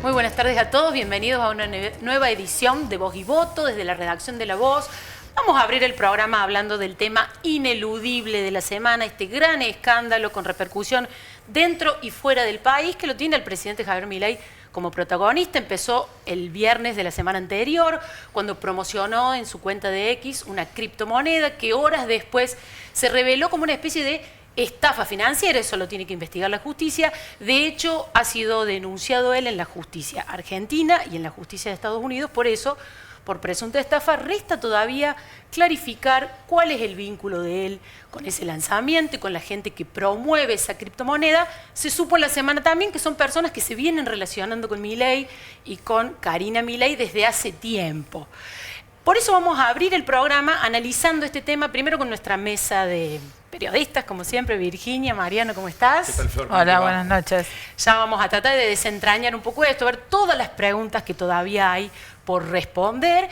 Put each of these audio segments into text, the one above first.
Muy buenas tardes a todos, bienvenidos a una nueva edición de Voz y Voto desde la redacción de La Voz. Vamos a abrir el programa hablando del tema ineludible de la semana, este gran escándalo con repercusión dentro y fuera del país que lo tiene el presidente Javier Milei como protagonista. Empezó el viernes de la semana anterior cuando promocionó en su cuenta de X una criptomoneda que horas después se reveló como una especie de estafa financiera. Eso lo tiene que investigar la justicia. De hecho, ha sido denunciado él en la justicia argentina y en la justicia de Estados Unidos. Por eso, por presunta estafa, resta todavía clarificar cuál es el vínculo de él con ese lanzamiento y con la gente que promueve esa criptomoneda. Se supo en la semana también que son personas que se vienen relacionando con Milei y con Karina Milei desde hace tiempo. Por eso vamos a abrir el programa analizando este tema, primero con nuestra mesa de periodistas, como siempre. Virginia, Mariano, ¿cómo estás? ¿Qué tal, Flor? Hola, buenas noches. Ya vamos a tratar de desentrañar un poco esto, ver todas las preguntas que todavía hay por responder.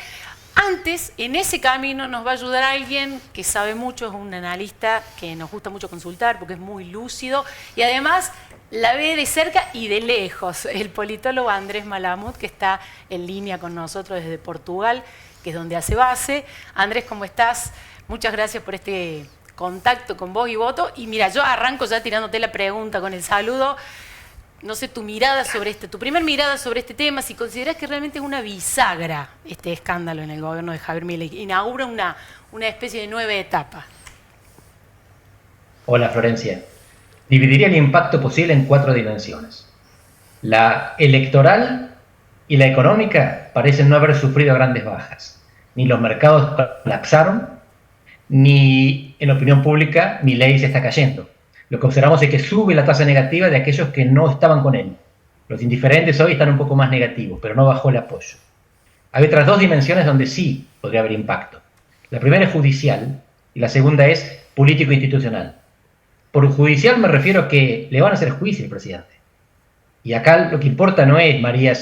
Antes, en ese camino nos va a ayudar alguien que sabe mucho, es un analista que nos gusta mucho consultar porque es muy lúcido y además la ve de cerca y de lejos, el politólogo Andrés Malamud, que está en línea con nosotros desde Portugal, que es donde hace base. Andrés, ¿cómo estás? Muchas gracias por este contacto con Voz y Voto. Y mira, yo arranco ya tirándote la pregunta con el saludo. No sé, tu mirada sobre tu primer mirada sobre este tema, si consideras que realmente es una bisagra este escándalo en el gobierno de Javier Milei, inaugura una especie de nueva etapa. Hola, Florencia. Dividiría el impacto posible en 4 dimensiones. La electoral y la económica parecen no haber sufrido grandes bajas. Ni los mercados colapsaron, ni en la opinión pública Milei se está cayendo. Lo que observamos es que sube la tasa negativa de aquellos que no estaban con él. Los indiferentes hoy están un poco más negativos, pero no bajó el apoyo. Hay otras 2 dimensiones donde sí podría haber impacto. La primera es judicial y la segunda es político-institucional. Por judicial me refiero a que le van a hacer juicio al presidente. Y acá lo que importa no es María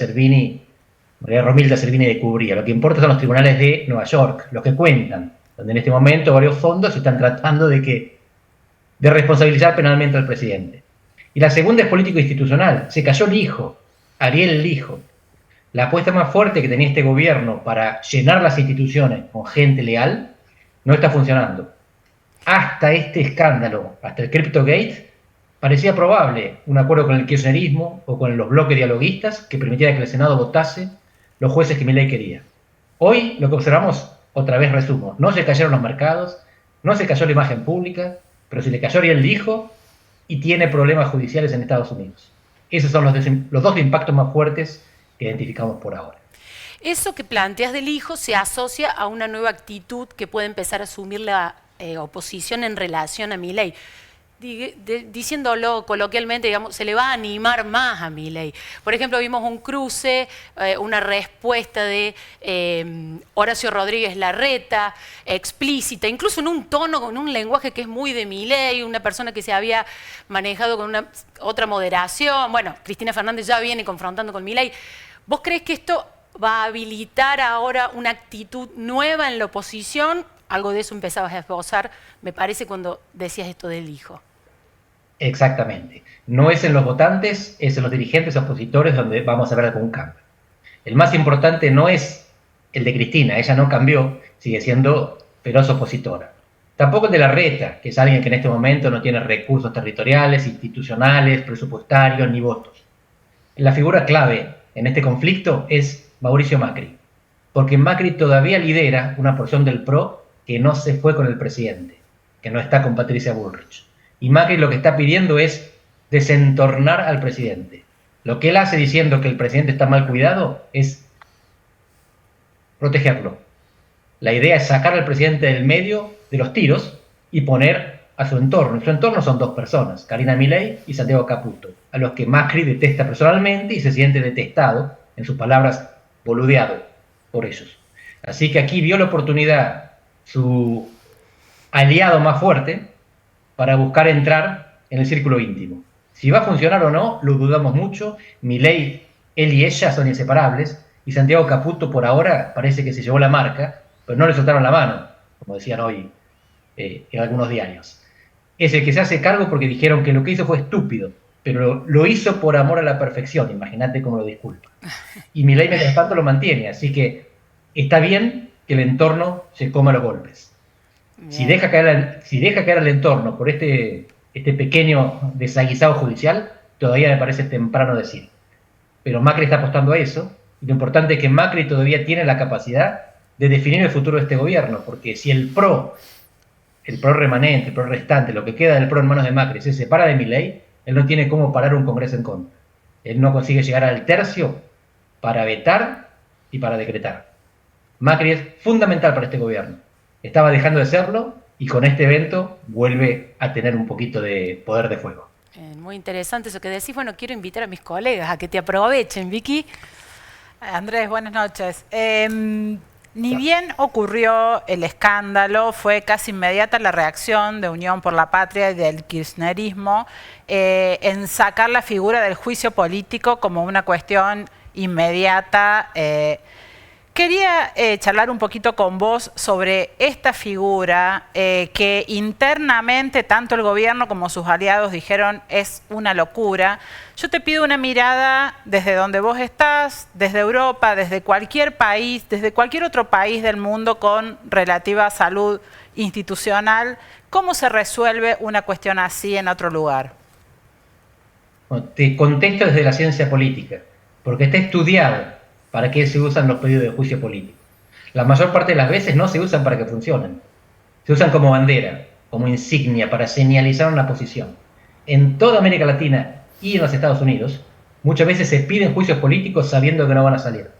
Romilda Servini de Cubría, lo que importa son los tribunales de Nueva York, los que cuentan, donde en este momento varios fondos están tratando de responsabilizar penalmente al presidente. Y la segunda es político-institucional. Se cayó el hijo, Ariel Lijo. La apuesta más fuerte que tenía este gobierno para llenar las instituciones con gente leal no está funcionando. Hasta este escándalo, hasta el CryptoGate, parecía probable un acuerdo con el kirchnerismo o con los bloques dialoguistas que permitiera que el Senado votase los jueces que Milei quería. Hoy lo que observamos, otra vez resumo, no se cayeron los mercados, no se cayó la imagen pública, pero se le cayó Ariel Lijo y tiene problemas judiciales en Estados Unidos. Esos son los 2 impactos más fuertes que identificamos por ahora. Eso que planteas del hijo se asocia a una nueva actitud que puede empezar a asumir la oposición en relación a Milei. Diciéndolo coloquialmente, digamos, se le va a animar más a Milei. Por ejemplo, vimos un cruce, una respuesta de Horacio Rodríguez Larreta, explícita, incluso en un tono, con un lenguaje que es muy de Milei, una persona que se había manejado con otra moderación. Bueno, Cristina Fernández ya viene confrontando con Milei. ¿Vos crees que esto va a habilitar ahora una actitud nueva en la oposición? Algo de eso empezabas a esbozar, me parece, cuando decías esto del hijo. Exactamente. No es en los votantes, es en los dirigentes opositores donde vamos a ver algún cambio. El más importante no es el de Cristina, ella no cambió, sigue siendo feroz opositora. Tampoco el de Larreta, que es alguien que en este momento no tiene recursos territoriales, institucionales, presupuestarios ni votos. La figura clave en este conflicto es Mauricio Macri, porque Macri todavía lidera una porción del PRO que no se fue con el presidente, que no está con Patricia Bullrich. Y Macri lo que está pidiendo es desentornar al presidente. Lo que él hace diciendo que el presidente está mal cuidado es protegerlo. La idea es sacar al presidente del medio de los tiros y poner a su entorno. Y su entorno son 2 personas, Karina Milei y Santiago Caputo, a los que Macri detesta personalmente y se siente detestado, en sus palabras, boludeado por ellos. Así que aquí vio la oportunidad su aliado más fuerte para buscar entrar en el círculo íntimo. Si va a funcionar o no, lo dudamos mucho. Milei, él y ella son inseparables, y Santiago Caputo por ahora parece que se llevó la marca, pero no le soltaron la mano, como decían hoy en algunos diarios. Es el que se hace cargo porque dijeron que lo que hizo fue estúpido, pero lo hizo por amor a la perfección, imagínate cómo lo disculpa. Y Milei, mientras tanto, lo mantiene, así que está bien que el entorno se coma los golpes. Si deja caer el entorno por este pequeño desaguisado judicial, todavía me parece temprano decir. Pero Macri está apostando a eso, y lo importante es que Macri todavía tiene la capacidad de definir el futuro de este gobierno, porque si el PRO remanente, el PRO restante, lo que queda del PRO en manos de Macri, se separa de Milei, él no tiene cómo parar un Congreso en contra. Él no consigue llegar al tercio para vetar y para decretar. Macri es fundamental para este gobierno. Estaba dejando de serlo y con este evento vuelve a tener un poquito de poder de fuego. Muy interesante eso que decís. Bueno, quiero invitar a mis colegas a que te aprovechen, Vicky. Andrés, buenas noches. Ni bien ocurrió el escándalo, fue casi inmediata la reacción de Unión por la Patria y del kirchnerismo en sacar la figura del juicio político como una cuestión inmediata. Quería charlar un poquito con vos sobre esta figura que internamente tanto el gobierno como sus aliados dijeron es una locura. Yo te pido una mirada desde donde vos estás, desde Europa, desde cualquier país, desde cualquier otro país del mundo con relativa salud institucional. ¿Cómo se resuelve una cuestión así en otro lugar? Bueno, te contesto desde la ciencia política, porque está estudiado para qué se usan los pedidos de juicio político. La mayor parte de las veces no se usan para que funcionen. Se usan como bandera, como insignia, para señalizar una posición. En toda América Latina y en los Estados Unidos, muchas veces se piden juicios políticos sabiendo que no van a salir.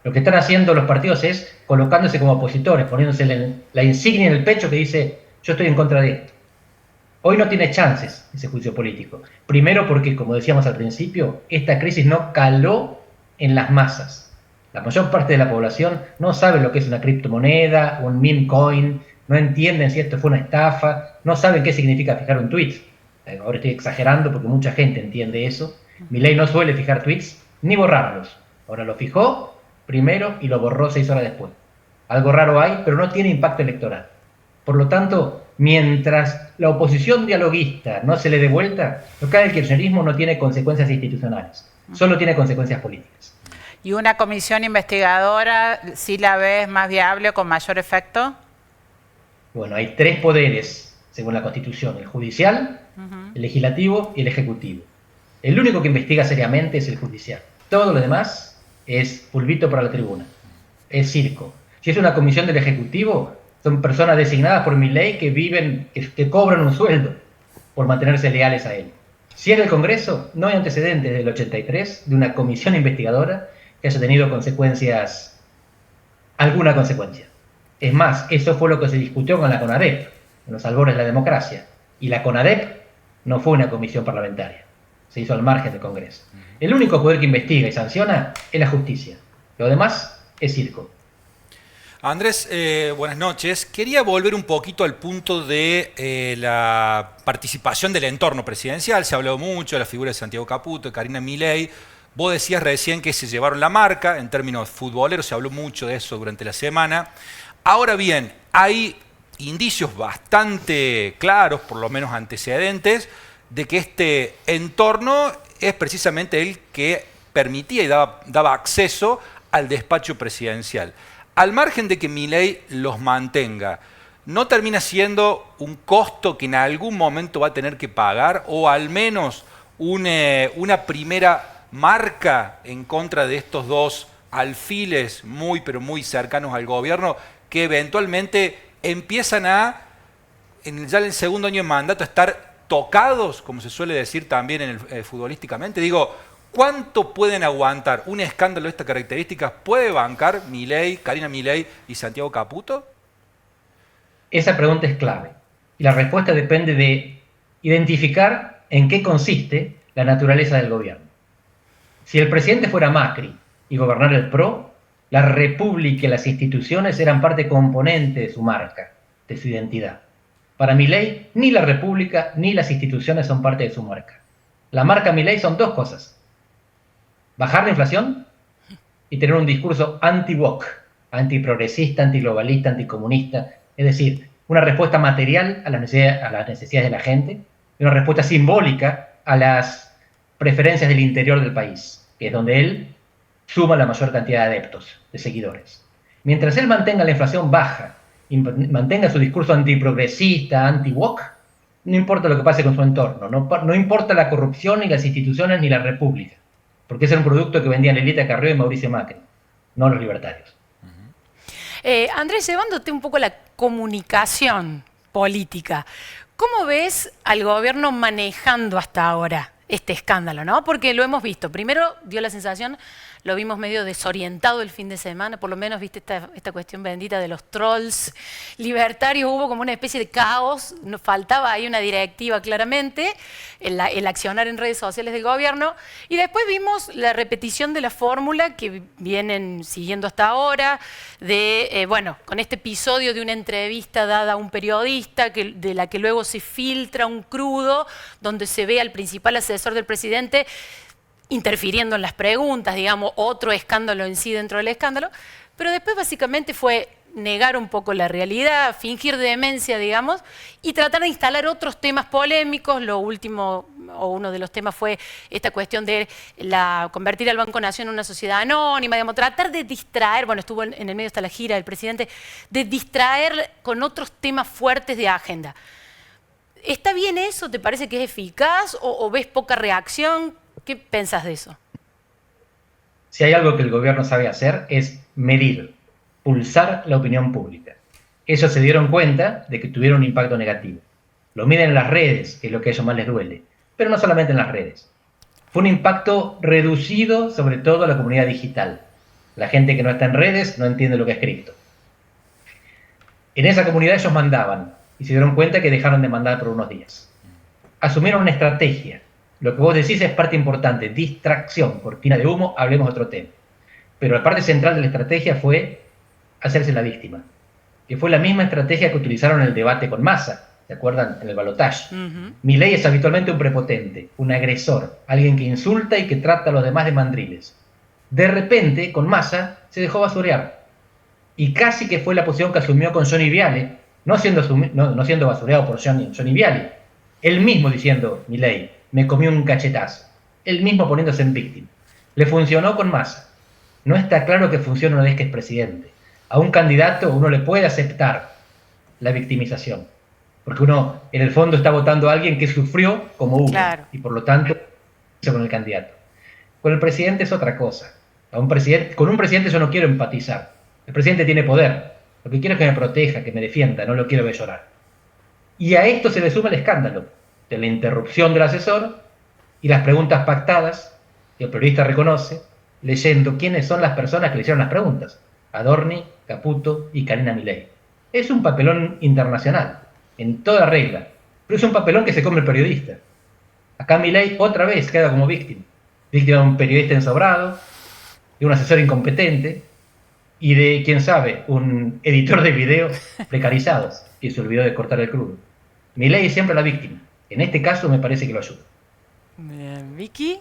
Lo que están haciendo los partidos es colocándose como opositores, poniéndose la insignia en el pecho que dice, yo estoy en contra de esto. Hoy no tiene chances ese juicio político. Primero porque, como decíamos al principio, esta crisis no caló en las masas. La mayor parte de la población no sabe lo que es una criptomoneda, un meme coin, no entienden si esto fue una estafa, no saben qué significa fijar un tweet. Ahora estoy exagerando porque mucha gente entiende eso. Milei no suele fijar tweets ni borrarlos. Ahora lo fijó primero y lo borró 6 horas después. Algo raro hay, pero no tiene impacto electoral. Por lo tanto, mientras la oposición dialoguista no se le dé vuelta, lo que haga el kirchnerismo no tiene consecuencias institucionales, solo tiene consecuencias políticas. ¿Y una comisión investigadora sí la ves más viable o con mayor efecto? Bueno, hay 3 poderes, según la Constitución, el judicial, el legislativo y el ejecutivo. El único que investiga seriamente es el judicial. Todo lo demás es pulvito para la tribuna, es circo. Si es una comisión del ejecutivo, son personas designadas por Milei que viven, que cobran un sueldo por mantenerse leales a él. Si es del Congreso, no hay antecedentes del 83 de una comisión investigadora que haya tenido consecuencias, alguna consecuencia. Es más, eso fue lo que se discutió con la CONADEP, en los albores de la democracia. Y la CONADEP no fue una comisión parlamentaria, se hizo al margen del Congreso. El único poder que investiga y sanciona es la justicia. Lo demás es circo. Andrés, buenas noches. Quería volver un poquito al punto de la participación del entorno presidencial. Se ha hablado mucho de la figura de Santiago Caputo, de Karina Milei. Vos decías recién que se llevaron la marca en términos futboleros, se habló mucho de eso durante la semana. Ahora bien, hay indicios bastante claros, por lo menos antecedentes, de que este entorno es precisamente el que permitía y daba acceso al despacho presidencial. Al margen de que Milei los mantenga, ¿no termina siendo un costo que en algún momento va a tener que pagar o al menos una primera marca en contra de estos dos alfiles muy muy cercanos al gobierno que eventualmente empiezan ya en el segundo año de mandato a estar tocados, como se suele decir también futbolísticamente? Digo, ¿cuánto pueden aguantar un escándalo de estas características? ¿Puede bancar Milei, Karina Milei y Santiago Caputo? Esa pregunta es clave. Y la respuesta depende de identificar en qué consiste la naturaleza del gobierno. Si el presidente fuera Macri y gobernara el PRO, la república y las instituciones eran parte componente de su marca, de su identidad. Para Milei, ni la república ni las instituciones son parte de su marca. La marca Milei son 2 cosas: bajar la inflación y tener un discurso anti-woke, antiprogresista, antiglobalista, anticomunista. Es decir, una respuesta material a las necesidades de la gente y una respuesta simbólica a las preferencias del interior del país, que es donde él suma la mayor cantidad de adeptos, de seguidores. Mientras él mantenga la inflación baja y mantenga su discurso antiprogresista, anti-woke, no importa lo que pase con su entorno, no importa la corrupción, ni las instituciones, ni la república, porque ese era un producto que vendían Elita Carrió y Mauricio Macri, no los libertarios. Andrés, llevándote un poco a la comunicación política, ¿cómo ves al gobierno manejando hasta ahora este escándalo, ¿no? Porque lo hemos visto. Primero dio la sensación, lo vimos medio desorientado el fin de semana, por lo menos viste esta cuestión bendita de los trolls libertarios, hubo como una especie de caos, nos faltaba ahí una directiva claramente, el accionar en redes sociales del gobierno, y después vimos la repetición de la fórmula que vienen siguiendo hasta ahora, bueno, con este episodio de una entrevista dada a un periodista, de la que luego se filtra un crudo, donde se ve al principal asesor del presidente interfiriendo en las preguntas, digamos, otro escándalo en sí dentro del escándalo, pero después básicamente fue negar un poco la realidad, fingir demencia, digamos, y tratar de instalar otros temas polémicos. Lo último, o uno de los temas fue esta cuestión de convertir al Banco Nación en una sociedad anónima, digamos, tratar de distraer, bueno, estuvo en el medio hasta la gira del presidente, de distraer con otros temas fuertes de agenda. ¿Está bien eso? ¿Te parece que es eficaz o ves poca reacción? ¿Qué pensás de eso? Si hay algo que el gobierno sabe hacer es medir, pulsar la opinión pública. Ellos se dieron cuenta de que tuvieron un impacto negativo. Lo miden en las redes, que es lo que a ellos más les duele, pero no solamente en las redes. Fue un impacto reducido sobre todo a la comunidad digital. La gente que no está en redes no entiende lo que es cripto. En esa comunidad ellos mandaban y se dieron cuenta que dejaron de mandar por unos días. Asumieron una estrategia. Lo que vos decís es parte importante, distracción, cortina de humo, hablemos de otro tema. Pero la parte central de la estrategia fue hacerse la víctima, que fue la misma estrategia que utilizaron en el debate con Massa, ¿se acuerdan? En el balotaje. Milei es habitualmente un prepotente, un agresor, alguien que insulta y que trata a los demás de mandriles. De repente, con Massa, se dejó basurear. Y casi que fue la posición que asumió con Johnny Viale, no siendo basureado por Johnny Viale, él mismo diciendo, Milei, me comió un cachetazo. Él mismo poniéndose en víctima. Le funcionó con Massa. No está claro que funcione una vez que es presidente. A un candidato uno le puede aceptar la victimización. Porque uno, en el fondo, está votando a alguien que sufrió como uno. Claro. Y por lo tanto, con el candidato. Con el presidente es otra cosa. Con un presidente yo no quiero empatizar. El presidente tiene poder. Lo que quiero es que me proteja, que me defienda. No lo quiero ver llorar. Y a esto se le suma el escándalo de la interrupción del asesor y las preguntas pactadas que el periodista reconoce leyendo quiénes son las personas que le hicieron las preguntas. Adorni, Caputo y Karina Milei. Es un papelón internacional, en toda regla, pero es un papelón que se come el periodista. Acá Milei otra vez queda como víctima. Víctima de un periodista ensobrado, de un asesor incompetente y de, quién sabe, un editor de video precarizado que se olvidó de cortar el crudo. Milei es siempre la víctima. En este caso me parece que lo ayuda. Bien, Vicky.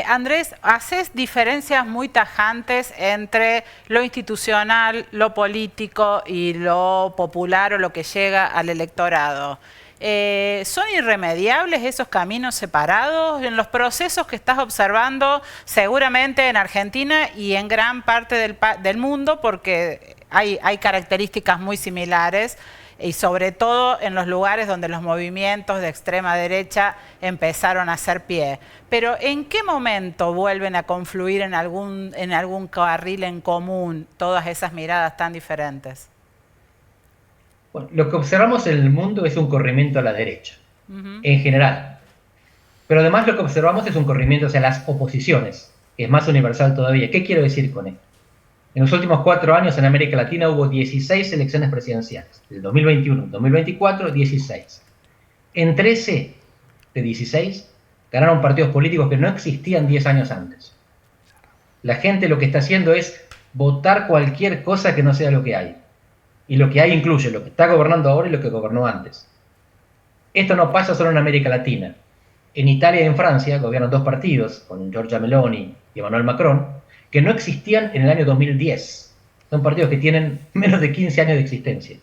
Andrés, haces diferencias muy tajantes entre lo institucional, lo político y lo popular o lo que llega al electorado. ¿Son irremediables esos caminos separados en los procesos que estás observando seguramente en Argentina y en gran parte del mundo? Porque hay características muy similares y sobre todo en los lugares donde los movimientos de extrema derecha empezaron a hacer pie. Pero ¿en qué momento vuelven a confluir en algún carril en común todas esas miradas tan diferentes? Bueno, lo que observamos en el mundo es un corrimiento a la derecha, en general. Pero además lo que observamos es un corrimiento hacia las oposiciones, que es más universal todavía. ¿Qué quiero decir con esto? En los últimos 4 años en América Latina hubo 16 elecciones presidenciales. Del 2021 al 2024, 16. En 13 de 16 ganaron partidos políticos que no existían 10 años antes. La gente lo que está haciendo es votar cualquier cosa que no sea lo que hay. Y lo que hay incluye lo que está gobernando ahora y lo que gobernó antes. Esto no pasa solo en América Latina. En Italia y en Francia gobiernan 2 partidos, con Giorgia Meloni y Emmanuel Macron, que no existían en el año 2010. Son partidos que tienen menos de 15 años de existencia.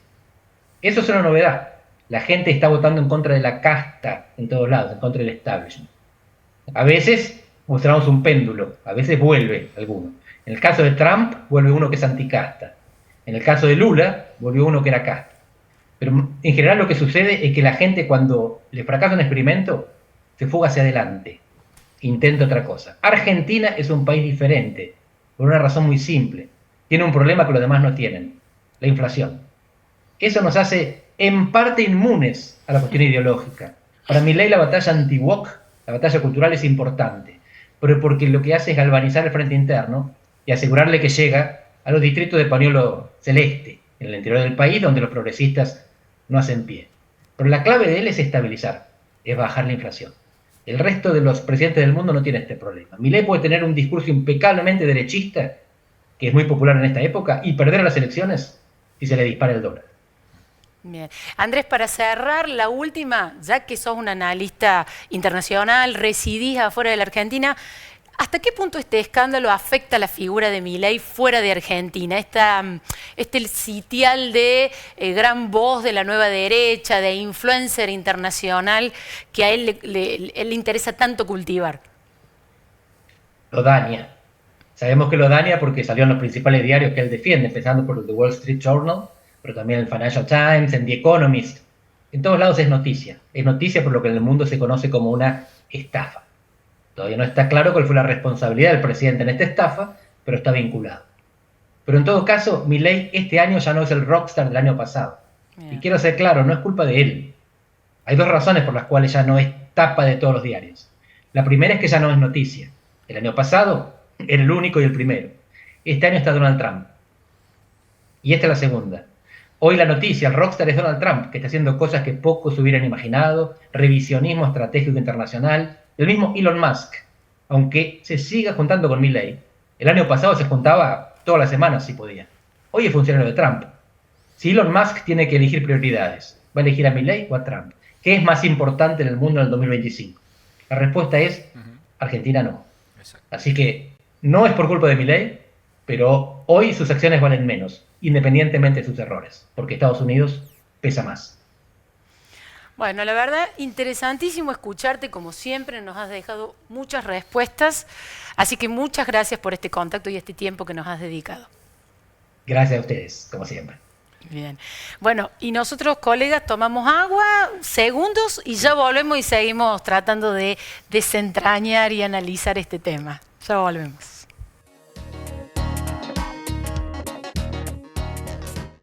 Eso es una novedad. La gente está votando en contra de la casta en todos lados, en contra del establishment. A veces mostramos un péndulo, a veces vuelve alguno. En el caso de Trump, vuelve uno que es anticasta. En el caso de Lula, volvió uno que era casta. Pero en general lo que sucede es que la gente, cuando le fracasa un experimento, se fuga hacia adelante, intenta otra cosa. Argentina es un país diferente, por una razón muy simple. Tiene un problema que los demás no tienen, la inflación. Eso nos hace en parte inmunes a la cuestión ideológica. Para Milei la batalla anti-woke, la batalla cultural es importante, pero porque lo que hace es galvanizar el frente interno y asegurarle que llega a los distritos de pañuelo celeste, en el interior del país, donde los progresistas no hacen pie. Pero la clave de él es estabilizar, es bajar la inflación. El resto de los presidentes del mundo no tiene este problema. Milei puede tener un discurso impecablemente derechista, que es muy popular en esta época, y perder las elecciones si se le dispara el dólar. Bien. Andrés, para cerrar, la última, ya que sos un analista internacional, residís afuera de la Argentina, ¿hasta qué punto este escándalo afecta la figura de Milei fuera de Argentina? Este sitial de gran voz de la nueva derecha, de influencer internacional, que a él le interesa tanto cultivar. Lo daña. Sabemos que lo daña porque salió en los principales diarios que él defiende, empezando por el The Wall Street Journal, pero también el Financial Times, en The Economist. En todos lados es noticia. Es noticia por lo que en el mundo se conoce como una estafa. Todavía no está claro cuál fue la responsabilidad del presidente en esta estafa, pero está vinculado. Pero en todo caso, Milei este año ya no es el rockstar del año pasado. Y quiero ser claro, no es culpa de él. Hay dos razones por las cuales ya no es tapa de todos los diarios. La primera es que ya no es noticia. El año pasado era el único y el primero. Este año está Donald Trump. Y esta es la segunda. Hoy la noticia, el rockstar es Donald Trump, que está haciendo cosas que pocos hubieran imaginado, revisionismo estratégico internacional. El mismo Elon Musk, aunque se siga juntando con Milei, el año pasado se juntaba todas las semanas si podía. Hoy es funcionario de Trump. Si Elon Musk tiene que elegir prioridades, ¿va a elegir a Milei o a Trump? ¿Qué es más importante en el mundo en el 2025? La respuesta es, Argentina no. Así que no es por culpa de Milei, pero hoy sus acciones valen menos, independientemente de sus errores, porque Estados Unidos pesa más. Bueno, la verdad, interesantísimo escucharte, como siempre, nos has dejado muchas respuestas, así que muchas gracias por este contacto y este tiempo que nos has dedicado. Gracias a ustedes, como siempre. Bien. Bueno, y nosotros, colegas, tomamos agua, segundos, y ya volvemos y seguimos tratando de desentrañar y analizar este tema. Ya volvemos.